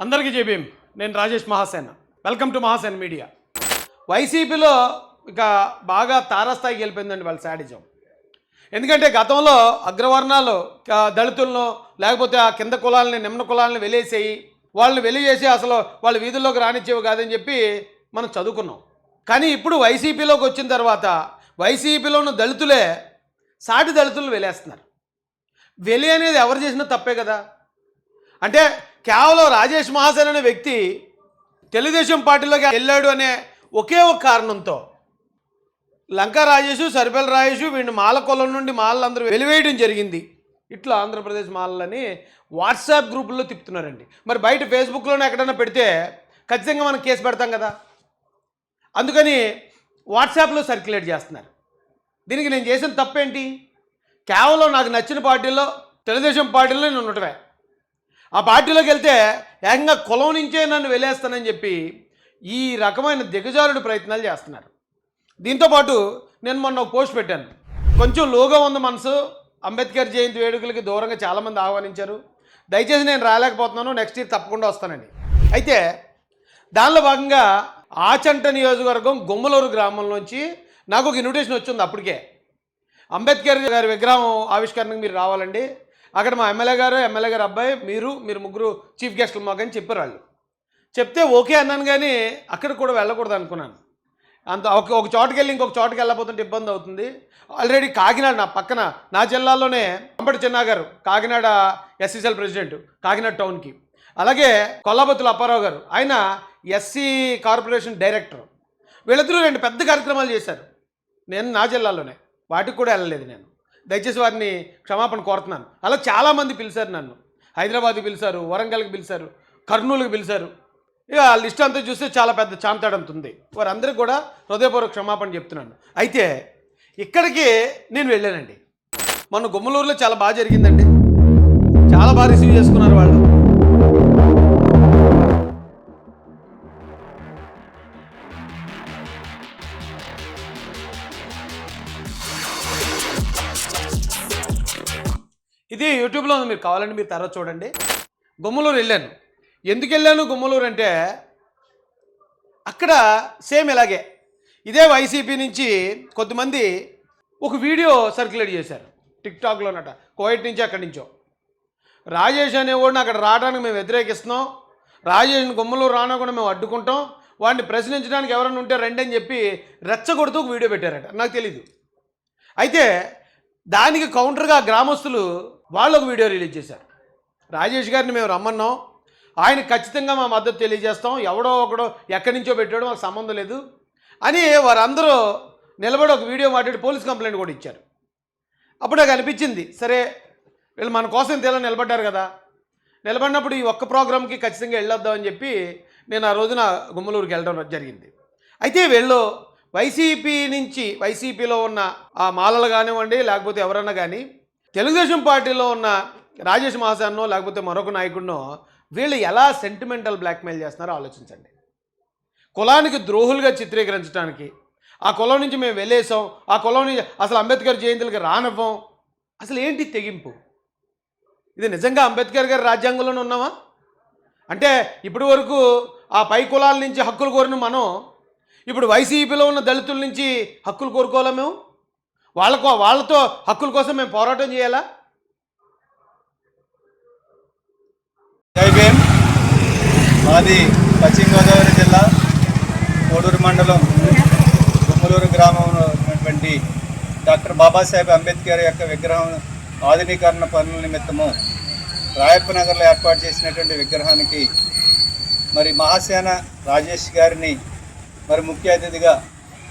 అందరికీ జేబీఎం. నేను Rajesh Mahasen. Welcome to Mahasen media. వైసీపీలో ఇక బాగా తారాస్థాయికి వెళ్ళిపోయిందండి వాళ్ళ శాడిజం. ఎందుకంటే గతంలో అగ్రవర్ణాలు దళితులను లేకపోతే ఆ కింద కులాలని నిమ్న కులాలని వెలేసేయి వాళ్ళని వెలివేసి అసలు వాళ్ళ వీధుల్లోకి రానిచ్చేవి కాదని చెప్పి మనం చదువుకున్నాం. కానీ ఇప్పుడు వైసీపీలోకి వచ్చిన తర్వాత వైసీపీలో ఉన్న దళితులే సాటి దళితులను వెలేస్తున్నారు. వెలి అనేది ఎవరు చేసినా తప్పే కదా. అంటే కేవలం రాజేష్ మహాసేన్ అనే వ్యక్తి తెలుగుదేశం పార్టీలోకి వెళ్ళాడు అనే ఒకే ఒక కారణంతో లంకా రాజేషు సరిపల్లి రాజేషు వీడిని మాల కులం నుండి మాలలందరూ వెలివేయడం జరిగింది. ఇట్లా ఆంధ్రప్రదేశ్ మాలని వాట్సాప్ గ్రూపుల్లో తిప్పుతున్నారండి. మరి బయట ఫేస్బుక్లోనే ఎక్కడైనా పెడితే ఖచ్చితంగా మనం కేసు పెడతాం కదా. అందుకని వాట్సాప్లో సర్క్యులేట్ చేస్తున్నారు. దీనికి నేను చేసిన తప్పేంటి? కేవలం నాకు నచ్చిన పార్టీలో తెలుగుదేశం పార్టీలో నేను ఉండటమే. ఆ పార్టీలోకి వెళ్తే ఏకంగా కులం నుంచే నన్ను వెలేస్తానని చెప్పి ఈ రకమైన దిగజారుడు ప్రయత్నాలు చేస్తున్నారు. దీంతోపాటు నేను మొన్న ఒక పోస్ట్ పెట్టాను. కొంచెం లోగా ఉంది మనసు, అంబేద్కర్ జయంతి వేడుకలకి దూరంగా చాలామంది ఆహ్వానించారు. దయచేసి నేను రాలేకపోతున్నాను, నెక్స్ట్ ఇయర్ తప్పకుండా వస్తానండి. అయితే దానిలో భాగంగా ఆచంట నియోజకవర్గం గుమ్మలూరు గ్రామంలోంచి నాకు ఒక ఇన్విటేషన్ వచ్చింది. అప్పటికే అంబేద్కర్ గారి విగ్రహం ఆవిష్కరణకు మీరు రావాలండి, అక్కడ మా ఎమ్మెల్యే గారు అబ్బాయి మీరు ముగ్గురు చీఫ్ గెస్టులు మాకని చెప్పారు. వాళ్ళు చెప్తే ఓకే అన్నాను, కానీ అక్కడ కూడా వెళ్ళకూడదు అనుకున్నాను. అంత ఒక చోటుకి వెళ్ళి ఇంకొక చోటుకి వెళ్ళకపోతుంటే ఇబ్బంది అవుతుంది. ఆల్రెడీ కాకినాడ నా పక్కన నా జిల్లాలోనే అంబటి చిన్నా గారు కాకినాడ ఎస్సీసీఎల్ ప్రెసిడెంట్ కాకినాడ టౌన్కి, అలాగే కొల్లాబత్తుల అప్పారావు గారు ఆయన ఎస్సీ కార్పొరేషన్ డైరెక్టర్, వీళ్ళిద్దరూ రెండు పెద్ద కార్యక్రమాలు చేశారు. నేను నా జిల్లాలోనే వాటికి కూడా వెళ్ళలేదు. నేను దయచేసి వారిని క్షమాపణ కోరుతున్నాను. అలా చాలామంది పిలిచారు నన్ను. హైదరాబాద్కి పిలిచారు, వరంగల్కి పిలిచారు, కర్నూలుకి పిలిచారు. ఇక ఆ లిస్ట్ అంతా చూస్తే చాలా పెద్ద చాంతాడంత ఉంది. వారందరికీ కూడా హృదయపూర్వక క్షమాపణ చెప్తున్నాను. అయితే ఇక్కడికి నేను వెళ్ళానండి. మొన్న గుమ్మలూరులో చాలా బాగా జరిగిందండి. చాలా బాగా రిసీవ్ చేసుకున్నారు వాళ్ళు. ఇది యూట్యూబ్లో ఉంది, మీరు కావాలంటే మీరు తర్వాత చూడండి. గుమ్మలూరు వెళ్ళాను. ఎందుకు వెళ్ళాను గుమ్మలూరు అంటే అక్కడ సేమ్ ఇలాగే ఇదే వైసీపీ నుంచి కొంతమంది ఒక వీడియో సర్క్యులేట్ చేశారు టిక్టాక్లోనట, కోవిడ్ నుంచి అక్కడి నుంచో. రాజేష్ అనేవాడిని అక్కడ రావడానికి మేము వ్యతిరేకిస్తున్నాం, రాజేష్ని గుమ్మలూరు రానకుండా మేము అడ్డుకుంటాం, వాడిని ప్రశ్నించడానికి ఎవరైనా ఉంటే రండి అని చెప్పి రెచ్చగొడుతూ ఒక వీడియో పెట్టారట. నాకు తెలీదు. అయితే దానికి కౌంటర్గా గ్రామస్తులు వాళ్ళు ఒక వీడియో రిలీజ్ చేశారు. రాజేష్ గారిని మేము రమ్మన్నాం, ఆయన ఖచ్చితంగా మా మద్దతు తెలియజేస్తాం, ఎవడో ఒకడో ఎక్కడి నుంచో పెట్టాడో మాకు సంబంధం లేదు అని వారందరూ నిలబడి ఒక వీడియో మాట్లాడి పోలీస్ కంప్లైంట్ కూడా ఇచ్చారు. అప్పుడు నాకు అనిపించింది, సరే వీళ్ళు మన కోసం తెలా నిలబడ్డారు కదా, నిలబడినప్పుడు ఈ ఒక్క ప్రోగ్రామ్కి ఖచ్చితంగా వెళ్ళొద్దామని చెప్పి నేను ఆ రోజున గుమ్మలూరుకి వెళ్ళడం జరిగింది. అయితే వీళ్ళు వైసీపీ నుంచి వైసీపీలో ఉన్న ఆ మాలలు కానివ్వండి లేకపోతే ఎవరన్నా కానీ తెలుగుదేశం పార్టీలో ఉన్న రాజేష్ మహాసేన్నో లేకపోతే మరొక నాయకుడినో వీళ్ళు ఎలా సెంటిమెంటల్ బ్లాక్మెయిల్ చేస్తున్నారో ఆలోచించండి. కులానికి ద్రోహులుగా చిత్రీకరించడానికి, ఆ కులం నుంచి మేము వెళ్ళేసాం, ఆ కులం నుంచి అసలు అంబేద్కర్ జయంతులకి రానివ్వం, అసలు ఏంటి తెగింపు? ఇది నిజంగా అంబేద్కర్ గారి రాజ్యాంగంలోనే ఉన్నామా? అంటే ఇప్పటి వరకు ఆ పై కులాల నుంచి హక్కులు కోరిన మనం ఇప్పుడు వైసీపీలో ఉన్న దళితుల నుంచి హక్కులు కోరుకోవాలా? మేము వాళ్ళతో హక్కుల కోసం మేము పోరాటం చేయాలా? జైభీం. మాది పశ్చిమ గోదావరి జిల్లా కోడూరు మండలం గుమ్మలూరు గ్రామంలో ఉన్నటువంటి డాక్టర్ బాబాసాహెబ్ అంబేద్కర్ యొక్క విగ్రహం ఆధునీకరణ పనుల నిమిత్తము రాయప్ప నగర్లో ఏర్పాటు చేసినటువంటి విగ్రహానికి మరి మహాసేన రాజేష్ గారిని మరి ముఖ్య అతిథిగా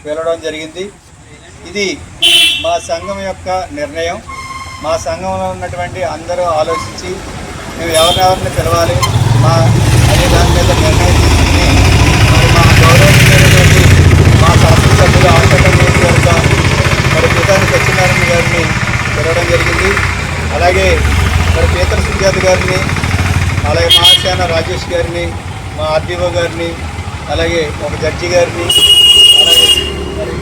పిలవడం జరిగింది. ఇది మా సంఘం యొక్క నిర్ణయం. మా సంఘంలో ఉన్నటువంటి అందరూ ఆలోచించి మేము ఎవరిని పిలవాలి అనే దాని మీద నిర్ణయం తీసుకుని మరి మా గౌరవమైనటువంటి మా శాసనసభ్యులు ఆచరణ నియోజకవర్గ మరి పితాని సత్యనారాయణ గారిని పిలవడం జరిగింది. అలాగే మరి పీతల సుజాత గారిని, అలాగే మహాసేన రాజేష్ గారిని, మా ఆర్డీఓ గారిని, అలాగే ఒక జడ్జి గారిని, అలాగే మరి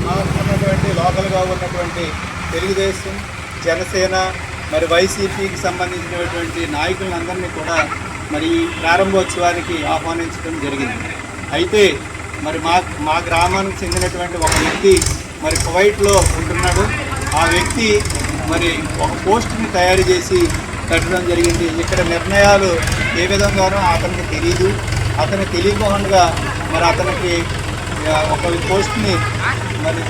ఉన్నటువంటి లోకల్గా ఉన్నటువంటి తెలుగుదేశం, జనసేన మరి వైసీపీకి సంబంధించినటువంటి నాయకులందరినీ కూడా మరి ఈ ప్రారంభోత్సవానికి ఆహ్వానించడం జరిగింది. అయితే మరి మా గ్రామానికి చెందినటువంటి ఒక వ్యక్తి మరి కువైట్లో ఉంటున్నాడు. ఆ వ్యక్తి మరి ఒక పోస్ట్ని తయారు చేసి పెట్టడం జరిగింది. ఇక్కడ నిర్ణయాలు ఏ విధంగానో అతనికి తెలియదు. అతనికి తెలియకుండా మరి అతనికి ఒక పోస్ట్ని మరి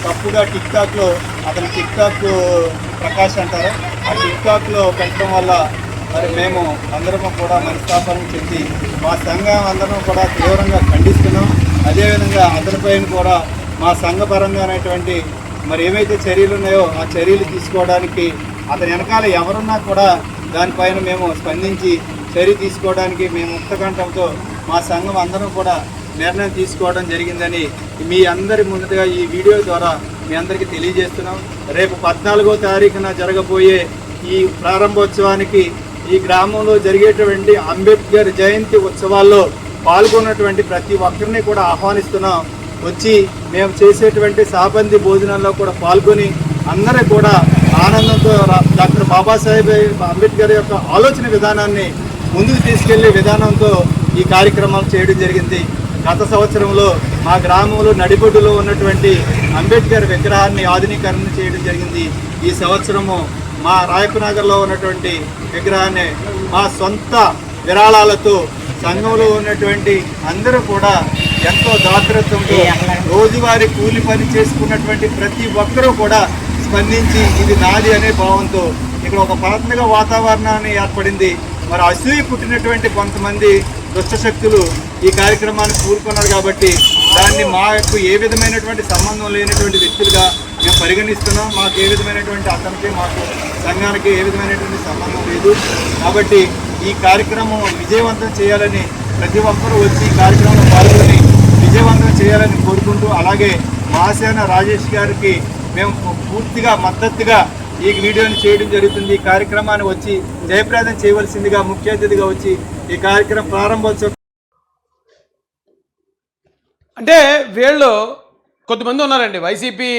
తప్పుగా టిక్టాక్లో అతను టిక్టాక్ ప్రకాష్ అంటారు. ఆ టిక్టాక్లో పెట్టడం వల్ల మరి మేము అందరము కూడా మనస్తాపాన్ని చెంది మా సంఘం అందరం కూడా తీవ్రంగా ఖండిస్తున్నాం. అదేవిధంగా అతనిపైన కూడా మా సంఘపరంగానటువంటి మరి ఏవైతే చర్యలు ఉన్నాయో ఆ చర్యలు తీసుకోవడానికి అతని వెనకాల ఎవరున్నా కూడా దానిపైన మేము స్పందించి చర్య తీసుకోవడానికి మేము ముక్తకంఠంతో మా సంఘం అందరం కూడా నిర్ణయం తీసుకోవడం జరిగిందని మీ అందరి ముందుగా ఈ వీడియో ద్వారా మీ అందరికీ తెలియజేస్తున్నాం. రేపు 14వ తారీఖున జరగబోయే ఈ ప్రారంభోత్సవానికి ఈ గ్రామంలో జరిగేటువంటి అంబేద్కర్ జయంతి ఉత్సవాల్లో పాల్గొన్నటువంటి ప్రతి ఒక్కరిని కూడా ఆహ్వానిస్తున్నాం. వచ్చి మేము చేసేటువంటి సాబంది భోజనాల్లో కూడా పాల్గొని అందరూ కూడా ఆనందంతో డాక్టర్ బాబాసాహెబ్ అంబేద్కర్ యొక్క ఆలోచన విధానాన్ని ముందుకు తీసుకెళ్లే విధానంతో ఈ కార్యక్రమాలు చేయడం జరిగింది. గత సంవత్సరంలో మా గ్రామంలో నడిబొడ్డులో ఉన్నటువంటి అంబేద్కర్ విగ్రహాన్ని ఆధునీకరణ చేయడం జరిగింది. ఈ సంవత్సరము మా రాయపునగర్లో ఉన్నటువంటి విగ్రహాన్ని మా సొంత విరాళాలతో సంఘంలో ఉన్నటువంటి అందరూ కూడా ఎంతో దాతృత్వంతో రోజువారీ కూలి పని చేసుకున్నటువంటి ప్రతి ఒక్కరూ కూడా స్పందించి ఇది నాది అనే భావంతో ఇక్కడ ఒక పండుగ వాతావరణాన్ని ఏర్పడింది. మరి అసూయ పుట్టినటువంటి కొంతమంది దుష్టశక్తులు ఈ కార్యక్రమాన్ని కూరుకున్నారు కాబట్టి దాన్ని మాకు ఏ విధమైనటువంటి సంబంధం లేనటువంటి వ్యక్తులుగా మేము పరిగణిస్తున్నాం. మాకు ఏ విధమైనటువంటి అతనికి మాకు సంఘానికి ఏ విధమైనటువంటి సంబంధం లేదు. కాబట్టి ఈ కార్యక్రమం విజయవంతం చేయాలని ప్రతి ఒక్కరూ వచ్చి ఈ కార్యక్రమంలో పాల్గొని విజయవంతం చేయాలని కోరుకుంటూ, అలాగే మహాసేన రాజేష్ గారికి మేము పూర్తిగా మద్దతుగా ఈ వీడియోని చేయడం జరుగుతుంది. ఈ కార్యక్రమాన్ని వచ్చి జయప్రదం చేయవలసిందిగా ముఖ్య అతిథిగా వచ్చి ఈ కార్యక్రమం ప్రారంభోత్సవం. అంటే వీళ్ళు కొద్దిమంది ఉన్నారండి, వైసీపీ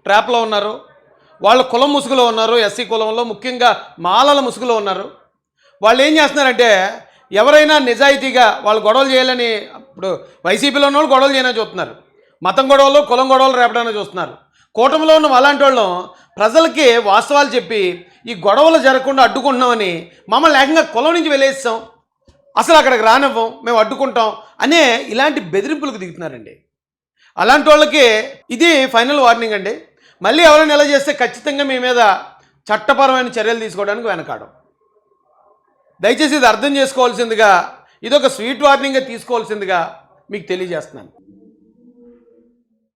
ట్రాప్లో ఉన్నారు, వాళ్ళ కులం ముసుగులో ఉన్నారు, ఎస్సీ కులంలో ముఖ్యంగా మాలల ముసుగులో ఉన్నారు. వాళ్ళు ఏం చేస్తున్నారంటే ఎవరైనా నిజాయితీగా వాళ్ళు గొడవలు చేయాలని, ఇప్పుడు వైసీపీలో ఉన్న వాళ్ళు గొడవలు చేయడానికి చూస్తున్నారు, మతం గొడవలు కులం గొడవలు రేపడానికి చూస్తున్నారు. కూటమిలో ఉన్న అలాంటి వాళ్ళు ప్రజలకి వాస్తవాలు చెప్పి ఈ గొడవలు జరగకుండా అడ్డుకుంటున్నామని మమ్మల్ని ఏకంగా కులం నుంచి వెళ్ళేస్తాం, అసలు అక్కడికి రానివ్వం, మేము అడ్డుకుంటాం అనే ఇలాంటి బెదిరింపులకు దిగుతున్నారండి. అలాంటి వాళ్ళకి ఇది ఫైనల్ వార్నింగ్ అండి. మళ్ళీ ఎవరైనా ఎలా చేస్తే ఖచ్చితంగా మీ మీద చట్టపరమైన చర్యలు తీసుకోవడానికి వెనకాడం. దయచేసి ఇది అర్థం చేసుకోవాల్సిందిగా, ఇదొక స్వీట్ వార్నింగ్గా తీసుకోవాల్సిందిగా మీకు తెలియజేస్తున్నాను.